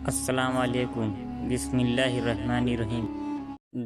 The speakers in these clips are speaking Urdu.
السلام علیکم، بسم اللہ الرحمن الرحیم۔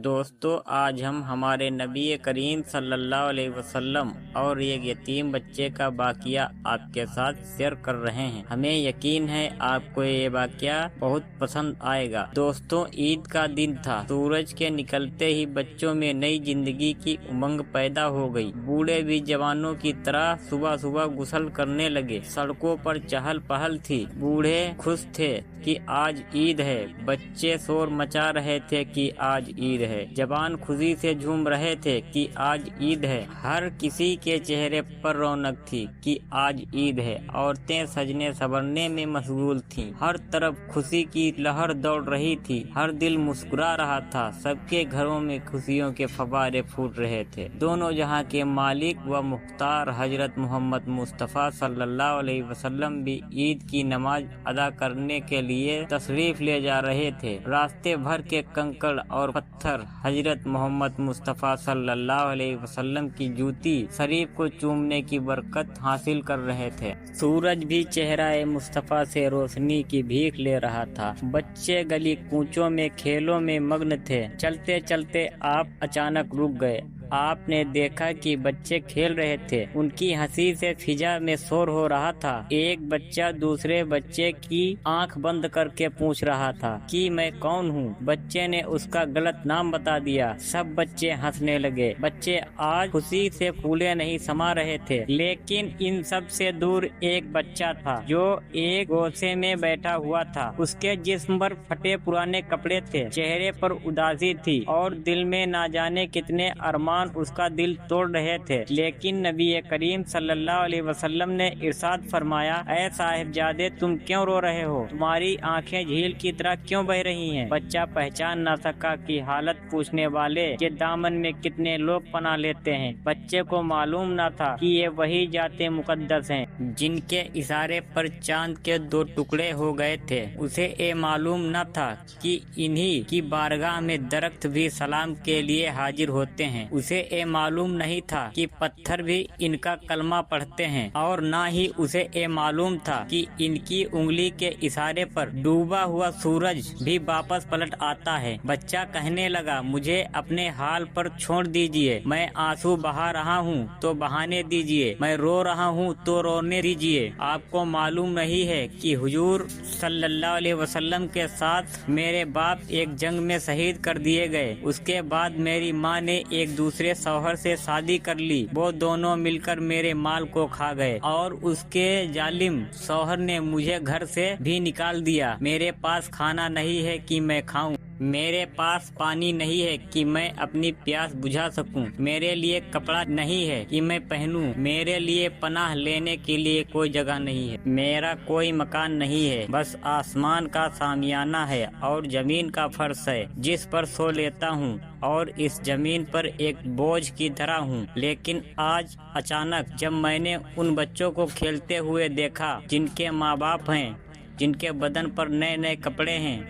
دوستو، آج ہم ہمارے نبی کریم صلی اللہ علیہ وسلم اور ایک یتیم بچے کا واقعہ آپ کے ساتھ شیئر کر رہے ہیں۔ ہمیں یقین ہے آپ کو یہ واقعہ بہت پسند آئے گا۔ دوستو، عید کا دن تھا۔ سورج کے نکلتے ہی بچوں میں نئی زندگی کی امنگ پیدا ہو گئی۔ بوڑھے بھی جوانوں کی طرح صبح صبح غسل کرنے لگے۔ سڑکوں پر چہل پہل تھی۔ بوڑھے خوش تھے کہ آج عید ہے، بچے شور مچا رہے تھے کہ آج عید ہے، جوان خوشی سے جھوم رہے تھے کہ آج عید ہے۔ ہر کسی کے چہرے پر رونق تھی کہ آج عید ہے۔ عورتیں سجنے سنورنے میں مشغول تھیں۔ ہر طرف خوشی کی لہر دوڑ رہی تھی۔ ہر دل مسکرا رہا تھا۔ سب کے گھروں میں خوشیوں کے فوارے پھوٹ رہے تھے۔ دونوں جہاں کے مالک و مختار حضرت محمد مصطفیٰ صلی اللہ علیہ وسلم بھی عید کی نماز ادا کرنے کے لیے تشریف لے جا رہے تھے۔ راستے بھر کے کنکڑ اور پتھر حضرت محمد مصطفیٰ صلی اللہ علیہ وسلم کی جوتی شریف کو چومنے کی برکت حاصل کر رہے تھے۔ سورج بھی چہرہ مصطفیٰ سے روشنی کی بھیک لے رہا تھا۔ بچے گلی کوچوں میں کھیلوں میں مگن تھے۔ چلتے چلتے آپ اچانک رک گئے۔ آپ نے دیکھا کہ بچے کھیل رہے تھے۔ ان کی ہنسی سے فضا میں شور ہو رہا تھا۔ ایک بچہ دوسرے بچے کی آنکھ بند کر کے پوچھ رہا تھا کہ میں کون ہوں۔ بچے نے اس کا غلط نام بتا دیا۔ سب بچے ہنسنے لگے۔ بچے آج خوشی سے پھولے نہیں سما رہے تھے، لیکن ان سب سے دور ایک بچہ تھا جو ایک گوشے میں بیٹھا ہوا تھا۔ اس کے جسم پر پھٹے پرانے کپڑے تھے، چہرے پر اداسی تھی اور دل میں نہ جانے کتنے ارمان اس کا دل توڑ رہے تھے۔ لیکن نبی کریم صلی اللہ علیہ وسلم نے ارشاد فرمایا، اے صاحبزادے، تم کیوں رو رہے ہو؟ تمہاری آنکھیں جھیل کی طرح کیوں بہہ رہی ہیں؟ بچہ پہچان نہ سکا کہ حالت پوچھنے والے کے دامن میں کتنے لوگ پناہ لیتے ہیں۔ بچے کو معلوم نہ تھا کہ یہ وہی ذات مقدس ہیں جن کے اشارے پر چاند کے دو ٹکڑے ہو گئے تھے۔ اسے یہ معلوم نہ تھا کہ انہی کی بارگاہ میں درخت بھی سلام کے لیے حاضر ہوتے ہیں۔ اسے یہ معلوم نہیں تھا کہ پتھر بھی ان کا کلمہ پڑھتے ہیں، اور نہ ہی اسے یہ معلوم تھا کہ ان کی انگلی کے اشارے پر ڈوبا ہوا سورج بھی واپس پلٹ آتا ہے۔ بچہ کہنے لگا، مجھے اپنے حال پر چھوڑ دیجئے۔ میں آنسو بہا رہا ہوں تو بہانے دیجئے، میں رو رہا ہوں تو رونے دیجئے۔ آپ کو معلوم نہیں ہے کہ حضور صلی اللہ علیہ وسلم کے ساتھ میرے باپ ایک جنگ میں شہید کر دیے گئے۔ اس کے بعد میری ماں نے ایک دوسرے شوہر سے شادی کر لی۔ وہ دونوں مل کر میرے مال کو کھا گئے اور اس کے ظالم شوہر نے مجھے گھر سے بھی نکال دیا۔ میرے پاس کھانا نہیں ہے کہ میں کھاؤں، میرے پاس پانی نہیں ہے کہ میں اپنی پیاس بجھا سکوں، میرے لیے کپڑا نہیں ہے کہ میں پہنوں، میرے لیے پناہ لینے کے لیے کوئی جگہ نہیں ہے، میرا کوئی مکان نہیں ہے، بس آسمان کا شامیانہ ہے اور زمین کا فرش ہے جس پر سو لیتا ہوں، اور اس زمین پر ایک بوجھ کی طرح ہوں۔ لیکن آج اچانک جب میں نے ان بچوں کو کھیلتے ہوئے دیکھا جن کے ماں باپ ہیں، جن کے بدن پر نئے نئے کپڑے ہیں،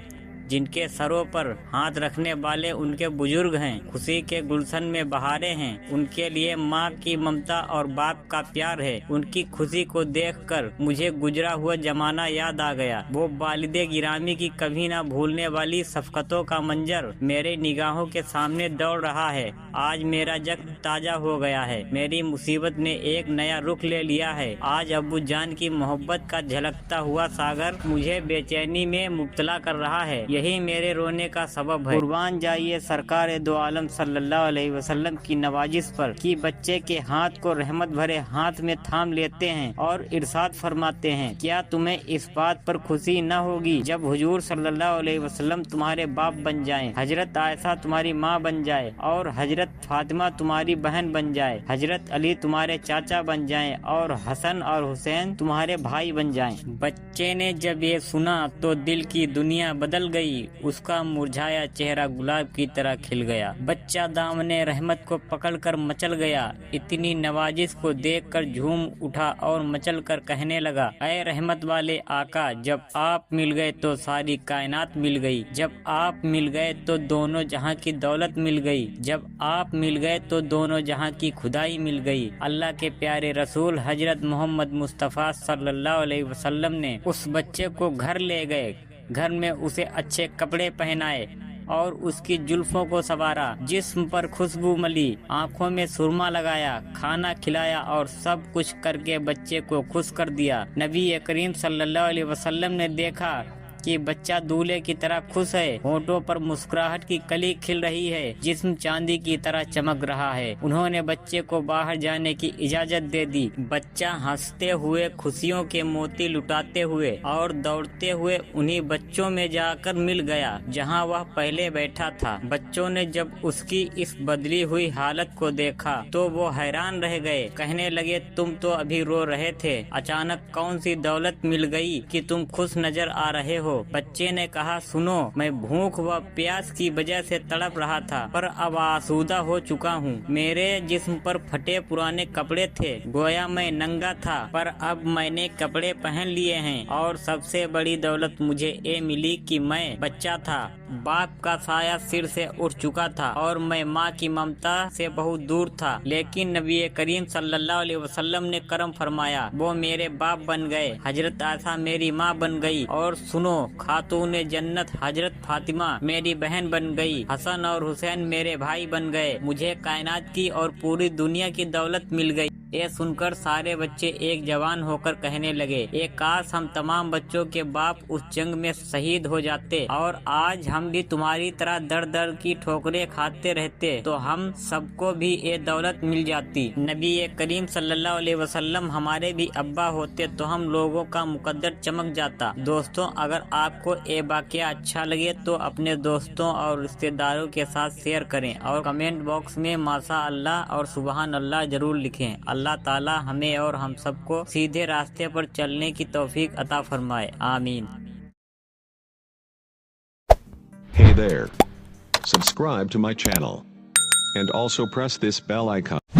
جن کے سروں پر ہاتھ رکھنے والے ان کے بزرگ ہیں، خوشی کے گلشن میں بہاریں ہیں، ان کے لیے ماں کی ممتا اور باپ کا پیار ہے، ان کی خوشی کو دیکھ کر مجھے گزرا ہوا زمانہ یاد آ گیا۔ وہ والد گرامی کی کبھی نہ بھولنے والی شفقتوں کا منظر میرے نگاہوں کے سامنے دوڑ رہا ہے۔ آج میرا زخم تازہ ہو گیا ہے، میری مصیبت نے ایک نیا رخ لے لیا ہے۔ آج ابو جان کی محبت کا جھلکتا ہوا ساگر مجھے بے چینی میں مبتلا کر رہا ہے، یہی میرے رونے کا سبب ہے۔ قربان جائیے سرکار دو عالم صلی اللہ علیہ وسلم کی نوازش پر کہ بچے کے ہاتھ کو رحمت بھرے ہاتھ میں تھام لیتے ہیں اور ارشاد فرماتے ہیں، کیا تمہیں اس بات پر خوشی نہ ہوگی جب حضور صلی اللہ علیہ وسلم تمہارے باپ بن جائیں، حضرت عائشہ تمہاری ماں بن جائے اور حضرت فاطمہ تمہاری بہن بن جائے، حضرت علی تمہارے چاچا بن جائیں اور حسن اور حسین تمہارے بھائی بن جائیں۔ بچے نے جب یہ سنا تو دل کی دنیا بدل گئی، اس کا مرجھایا چہرہ گلاب کی طرح کھل گیا۔ بچہ دامن رحمت کو پکڑ کر مچل گیا۔ اتنی نوازش کو دیکھ کر جھوم اٹھا اور مچل کر کہنے لگا، اے رحمت والے آقا، جب آپ مل گئے تو ساری کائنات مل گئی، جب آپ مل گئے تو دونوں جہاں کی دولت مل گئی، جب آپ مل گئے تو دونوں جہاں کی خدائی مل گئی۔ اللہ کے پیارے رسول حضرت محمد مصطفیٰ صلی اللہ علیہ وسلم نے اس بچے کو گھر لے گئے، گھر میں اسے اچھے کپڑے پہنائے اور اس کی زلفوں کو سنوارا، جسم پر خوشبو ملی، آنکھوں میں سرما لگایا، کھانا کھلایا اور سب کچھ کر کے بچے کو خوش کر دیا۔ نبی کریم صلی اللہ علیہ وسلم نے دیکھا کہ بچہ دولہے کی طرح خوش ہے، ہونٹوں پر مسکراہٹ کی کلی کھل رہی ہے، جسم چاندی کی طرح چمک رہا ہے۔ انہوں نے بچے کو باہر جانے کی اجازت دے دی۔ بچہ ہنستے ہوئے، خوشیوں کے موتی لٹاتے ہوئے اور دوڑتے ہوئے انہی بچوں میں جا کر مل گیا جہاں وہ پہلے بیٹھا تھا۔ بچوں نے جب اس کی اس بدلی ہوئی حالت کو دیکھا تو وہ حیران رہ گئے، کہنے لگے تم تو ابھی رو رہے تھے، اچانک کون سی دولت مل گئی کہ تم خوش نظر آ رہے ہو؟ بچے نے کہا سنو، میں بھوک و پیاس کی وجہ سے تڑپ رہا تھا پر اب آسودہ ہو چکا ہوں۔ میرے جسم پر پھٹے پرانے کپڑے تھے، گویا میں ننگا تھا، پر اب میں نے کپڑے پہن لیے ہیں، اور سب سے بڑی دولت مجھے یہ ملی کہ میں بچہ تھا، باپ کا سایہ سر سے اٹھ چکا تھا اور میں ماں کی ممتا سے بہت دور تھا، لیکن نبی کریم صلی اللہ علیہ وسلم نے کرم فرمایا، وہ میرے باپ بن گئے، حضرت عائشہ میری ماں بن گئی، اور سنو، خاتون جنت حضرت فاطمہ میری بہن بن گئی، حسن اور حسین میرے بھائی بن گئے، مجھے کائنات کی اور پوری دنیا کی دولت مل گئی۔ یہ سن کر سارے بچے ایک جوان ہو کر کہنے لگے، ایک کاش ہم تمام بچوں کے باپ اس جنگ میں شہید ہو جاتے اور آج ہم بھی تمہاری طرح در در کی ٹھوکریں کھاتے رہتے تو ہم سب کو بھی یہ دولت مل جاتی۔ نبی کریم صلی اللہ علیہ وسلم ہمارے بھی ابا ہوتے تو ہم لوگوں کا مقدر چمک جاتا۔ دوستوں، اگر آپ کو یہ واقعہ اچھا لگے تو اپنے دوستوں اور رشتہ داروں کے ساتھ شیئر کریں اور کمنٹ باکس میں ماشاء اللہ اور سبحان اللہ ضرور لکھیں۔ اللہ تعالی ہمیں اور ہم سب کو سیدھے راستے پر چلنے کی توفیق عطا فرمائے، آمین۔ Hey there. Subscribe to my channel. And also press this bell icon.